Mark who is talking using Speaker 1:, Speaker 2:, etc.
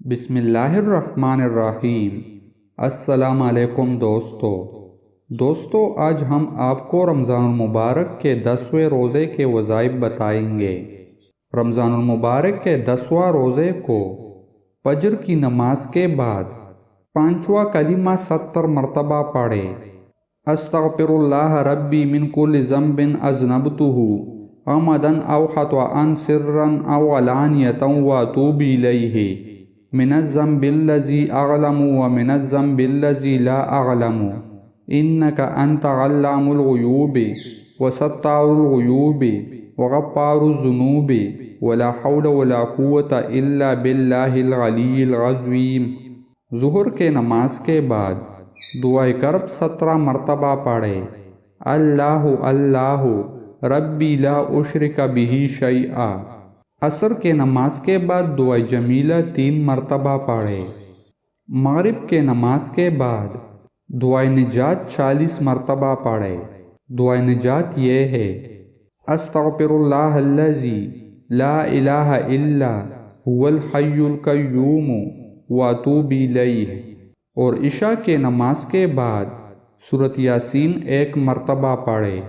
Speaker 1: بسم اللہ الرحمن الرحیم۔ السلام علیکم دوستو، آج ہم آپ کو رمضان المبارک کے 10ویں روزے کے وظائف بتائیں گے۔ رمضان المبارک کے 10واں روزے کو فجر کی نماز کے بعد 5واں کلمہ 70 مرتبہ پڑھے۔ استغفر اللہ ربی من کل ذنب اذنبتہ عمدا او خطأ سرا او علانیۃ واتوب الیہ من الذنب الذی اعلم ومن الذنب الذی لا اعلم انک انت علام الغیوب وستار الغیوب وغفار الذنوب ولا حول ولا قوة الا باللہ العلی العظیم۔ ظہر کے نماز کے بعد دعائے کرب 17 مرتبہ پڑھے۔ اللہ اللہ ربی لا اشرک بہ شیئا۔ عصر کے نماز کے بعد دعائے جمیلہ 3 مرتبہ پڑھے۔ مغرب کے نماز کے بعد دعائے نجات 40 مرتبہ پڑھے۔ دعائے نجات یہ ہے: استغفر اللہ الذی لا الہ الا هو الحی القیوم واتوب الیہ۔ اور عشاء کے نماز کے بعد سورۃ یاسین 1 مرتبہ پڑھے۔